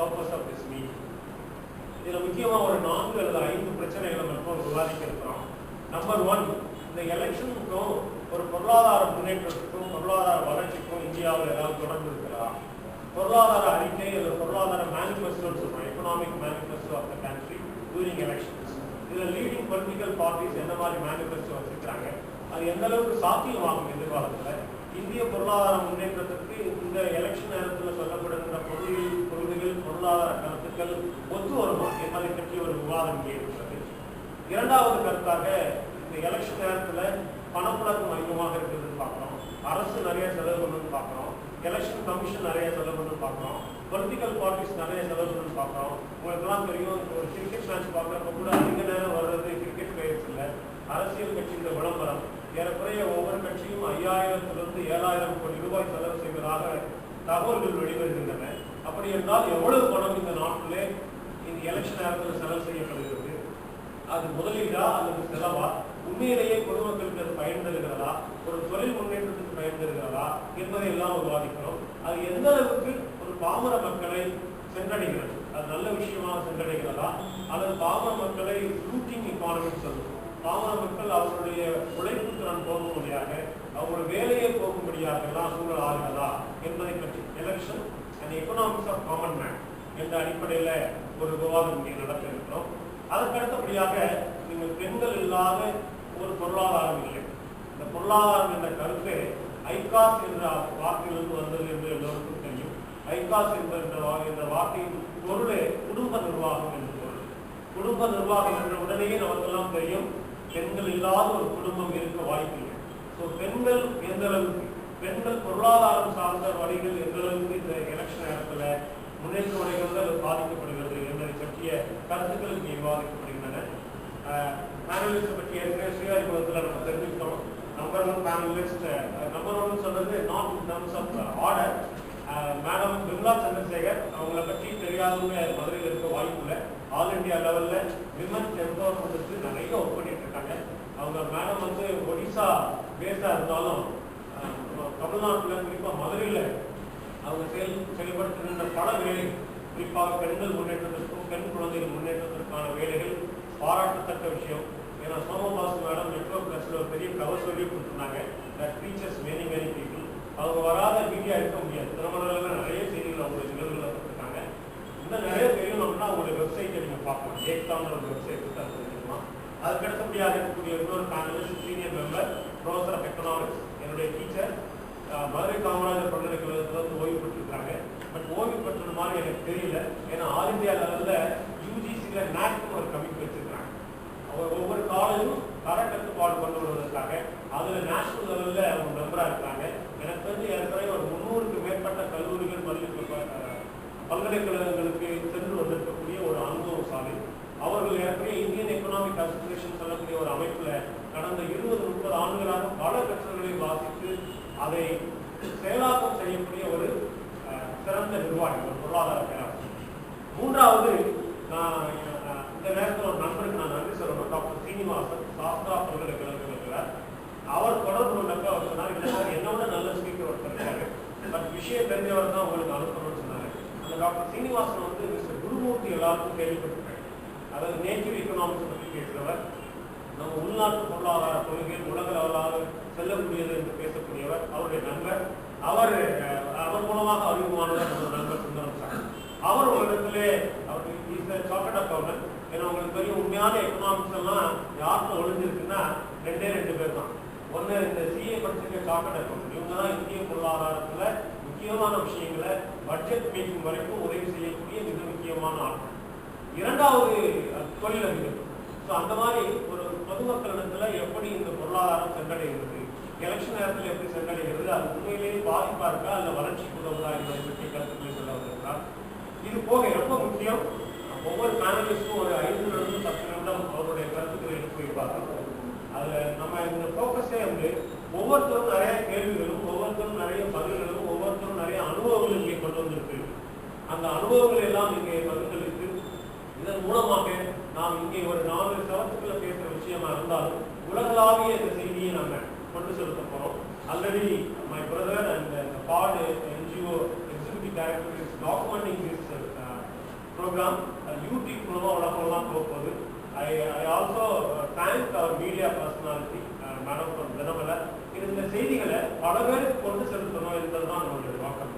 purpose of this meeting. இதில் முக்கியமாக ஒரு 4 அல்லது 5 பிரச்சனைகளை மட்டும் விவாதிக்க இருக்கிறோம். நம்பர் 1, இந்த எலெக்ஷனுக்கும் ஒரு பொருளாதார முன்னேற்றத்துக்கும் பொருளாதார வளர்ச்சிக்கும் இந்தியாவில் ஏதாவது தொடர்பு இருக்கிறதா? பொருளாதார அறிக்கை அல்லது பொருளாதார மேனிஃபெஸ்டோன்னு சொல்றோம், economic manifesto of the country during elections. இதில் லீடிங் பொலிட்டிக்கல் பார்ட்டிஸ் என்ன மாதிரி மேனிஃபெஸ்டோ வச்சிருக்காங்க, அது எந்த அளவுக்கு சாத்தியமாகும் எதிர்காலத்தில்? இந்திய பொருளாதார முன்னேற்றத்திற்கு இந்த எலெக்ஷன் நேரத்தில் சொல்லப்படுகின்ற கொள்கைகள் பொருளாதார கருத்துக்கள் ஒத்து வருமா என்பதை பற்றி ஒரு விவாதம் இங்கே இருக்கிறது. இரண்டாவது கருத்தாக, இந்த எலெக்ஷன் நேரத்தில் பணப்புழக்கம் அதிகமாக இருக்கிறதுன்னு பார்க்குறோம், அரசு நிறைய செலவு பண்ணுன்னு பார்க்குறோம், எலெக்ஷன் கமிஷன் நிறைய செலவு பண்ணுன்னு பார்க்குறோம், பொலிட்டிக்கல் பார்ட்டிஸ் நிறைய செலவு பண்ணுன்னு பார்க்குறோம். உங்களுக்கெல்லாம் தெரியும், ஒரு கிரிக்கெட் மேட்ச் பார்க்குறப்ப கூட அதிக நேரம் வர்றது கிரிக்கெட் பிளேயர்ஸ் இல்லை, அரசியல் கட்சியின் விளம்பரம். ஏறக்குறைய ஒவ்வொரு கட்சியும் 5000 to 7000 கோடி ரூபாய் செலவு செய்வதாக தகவல்கள் வெளிவருகின்றன. அப்படி என்றால் எவ்வளவு பணம் இந்த நாட்டிலே இந்த எலெக்ஷன் நேரத்தில் செலவு செய்யப்படுகிறது? அது முதலீடா அல்லது செலவா? உண்மையிலேயே பொதுமக்களுக்கு அது பயன் தருகிறதா, ஒரு தொழில் முன்னேற்றத்துக்கு பயன் தருகிறதா என்பதை எல்லாம் விவாதிக்கிறோம். அது எந்த அளவுக்கு ஒரு பாமர மக்களை சென்றடைகிறது, அது நல்ல விஷயமாக சென்றடைகிறதா, அல்லது பாமர மக்களை லூட்டிங் எக்கானமி சொல்லுவோம், பாமர மக்கள் அவர்களுடைய உழைப்பு திறன் போகும்படியாக அவங்களுடைய வேலையை போகும்படியாக எல்லாம் சூழல் ஆகிறதா என்பதை பற்றி election and economics of common man என்ற அடிப்படையில் ஒரு விவாதம் இங்கே நடத்த இருக்கிறோம். அதற்கு அடுத்தபடியாக, நீங்கள் பெண்கள் இல்லாத ஒரு பொருளாதாரம் இல்லை. இந்த பொருளாதாரம் என்ற கருத்து ஐகாஸ் என்ற வார்த்தையிலிருந்து வந்தது என்று எல்லோருக்கும் தெரியும். ஐகாஸ் என்ற வார்த்தையின் பொருளே குடும்ப நிர்வாகம் என்று பொருள். குடும்ப நிர்வாகம் என்ற உடனேயே நமக்கெல்லாம் தெரியும், பெண்கள் இல்லாத ஒரு குடும்பம் இருக்க வாய்ப்பில்லை. ஸோ பெண்கள் எந்த அளவுக்கு, பெண்கள் பொருளாதாரம் சார்ந்த வழிகள் எந்த அளவுக்கு இந்த எலெக்ஷன் நேரத்தில் முன்னேற்ற வழிகள் பாதிக்கப்படுகிறது என்பதை பற்றிய கருத்துக்கள் இங்கே விவாதிக்கப்படுகின்றன. பேனலிஸ்ட் பற்றி ஏற்கனவே ஸ்ரீஹரிபுரத்தில் நம்ம தெரிவிக்கிறோம். நம்பர் 1 பேனலிஸ்ட், நம்பர் 1 சொல்றது not in terms of order. Madam Bimla Chandrasekhar, அவங்கள பற்றி தெரியாதவங்க மதுரையில் இருக்க வாய்ப்பு இல்லை. ஆல் இண்டியா லெவலில் விமன்ஸ் எம்பவர்மெண்ட்டுக்கு நிறைய ஒர்க் பண்ணிட்டு இருக்காங்க. அவங்க மேடம் வந்து ஒடிசா பேஸாக இருந்தாலும் தமிழ்நாட்டில் குறிப்பாக மதுரையில் அவங்க செயல்படுத்துகின்ற பல வேலைகள், குறிப்பாக பெண்கள் முன்னேற்றத்திற்கும் பெண் குழந்தைகள் முன்னேற்றத்திற்கான வேலைகள் பாராட்டத்தக்க விஷயம். ஏன்னா சோமபாஸ் மேடம் மெட்ரோ பிளஸ்ல ஒரு பெரிய கவர் சொல்லி கொடுத்துருந்தாங்க, தட் டீச்சர்ஸ் மெனி பீப்புள். அவங்க வராத மீடியா இருக்க முடியாது. திருமணத்தில் நிறைய செய்திகள் அவங்களுடைய நிகழ்வுகளை கொடுத்துருக்காங்க. இன்னும் நிறைய தெரியணும்னா அவங்களுடைய வெப்சைட்டை நீங்கள் பார்க்கலாம், ஏக்தான்ற ஒரு வெப்சைட் தெரிஞ்சுக்கலாம். அதுக்கு அடுத்தபடியாக இருக்கக்கூடிய இன்னொரு panelist, senior member, professor of economics, என்னுடைய டீச்சர், மதுரை காமராஜர் பல்கலைக்கழகத்தில் ஓய்வு பெற்றிருக்காங்க. பட் ஓய்வு பெற்றது மாதிரி எனக்கு தெரியல. ஏன்னா ஆல் இந்தியா லெவலில் யூஜிசியில் நேக்னு ஒரு கமிட்டி வச்சிருக்காங்க. அவர் ஒவ்வொரு காலேஜும் தர கட்டுப்பாடு கொண்டு வருவதற்காக அதில் நேஷனல் லெவலில் அவங்க மெம்பராக இருக்காங்க. எனக்கு வந்து ஏற்கனவே ஒரு 300க்கு மேற்பட்ட கல்லூரிகள் பல்கலைக்கழகங்களுக்கு சென்று வந்திருக்கக்கூடிய ஒரு அனுபவசாலி. அவர்கள் ஏற்கனவே இந்தியன் எக்கனாமிக் அசோசியேஷன் சொல்லக்கூடிய ஒரு அமைப்பில் கடந்த 20-30 ஆண்டுகளாக பல கற்றல்களை வாசித்து அதை செயலாக்கம் செய்யக்கூடிய ஒரு சிறந்த நிர்வாகி, ஒரு பொருளாதார பேராசிரியர். மூன்றாவது, நான் இந்த நேரத்தில் ஒரு நண்பருக்கு நான் நன்றி சொல்லணும். டாக்டர் சீனிவாசன், சாஸ்திரா பல்கலைக்கழகத்தில் இருக்கிறார். அவர் தொடர்பு கொண்டப்ப அவர் சொன்னார், இல்லை என்னோட நல்ல ஸ்பீக்கர் ஒருத்தர் இருக்காரு, பட் விஷயம் தெரிஞ்சவர் தான் உங்களுக்கு அனுப்பணும்னு சொன்னார். அந்த டாக்டர் சீனிவாசன் வந்து மிஸ்டர் குருமூர்த்தி எல்லாருக்கும் கேள்விப்பட்டிருக்காங்க. அதாவது நேட்டிவ் எக்கனாமிக்ஸ் பற்றி பேசுகிறவர், நம்ம உள்நாட்டு பொருளாதார கொள்கைகள் உலக அளவாக செல்லக்கூடியது என்று பேசக்கூடியவர், அவருடைய நண்பர். அவர் மூலமாக அறிமுகமானவர் நம்ம நண்பர் சுந்தரம் சார். அவர் ஒரு இடத்திலே அவர் சார்ட்டர்ட் அக்கௌண்டன்ட். ஏன்னா உங்களுக்கு பெரிய உண்மையான எக்கனாமிக்ஸ் எல்லாம் யாருக்கு ஒழிஞ்சிருக்குன்னா 2 பேர் தான். ஒன்று இந்த சிஏ படிச்சிருக்க சார்ட்டர்ட் அக்கௌண்டன்ட். இவங்க தான் இந்திய பொருளாதாரத்தில் முக்கியமான விஷயங்களை பட்ஜெட் மேக்கிங் வரைக்கும் உதவி செய்யக்கூடிய மிக முக்கியமான ஆட்கள். இரண்டாவது தொழிலதிபர். ஸோ அந்த மாதிரி ஒரு பொதுமக்களிடத்தில் எப்படி இந்த பொருளாதாரம் சென்றடைகிறது, எலெக்ஷன் நேரத்தில் எப்படி சென்றடைகிறது, அது உண்மையிலேயே பாதிப்பா இருக்கா அல்ல வளர்ச்சிக்கு உதவுதா என்பதை பற்றி கருத்துக்களை சொல்ல வந்திருக்கிறார். இது போக ரொம்ப முக்கியம், ஒவ்வொரு பேனலிஸ்டும் ஒரு 5-10 நிமிடம் அவருடைய கருத்துக்களை எடுத்து வைப்பார்கள். அதில் நம்ம இந்த ஃபோக்கஸே வந்து ஒவ்வொருத்தரும் நிறைய கேள்விகளும், ஒவ்வொருத்தரும் நிறைய பதில்களும், ஒவ்வொருத்தரும் நிறைய அனுபவங்களும் இங்கே கொண்டு வந்திருக்கு. அந்த அனுபவங்கள் எல்லாம் இங்கே பகிர்ந்தளித்து இதன் மூலமாக நாம் இங்கே ஒரு 4 சவத்துக்குள்ள பேசுகிற விஷயமா இருந்தாலும் உலகளாவிய இந்த செய்தியை நம்ம கொண்டு செலுத்த போகிறோம். Already my brother and the PAD NGO executive director is documenting this program YouTube மூலமாக உலகம்லாம் போகுது. I also thank our media personality, madam Dinamalar. இந்த செய்திகளை பல பேருக்கு கொண்டு செலுத்தணும் என்பதுதான் நம்மளுடைய நோக்கம்.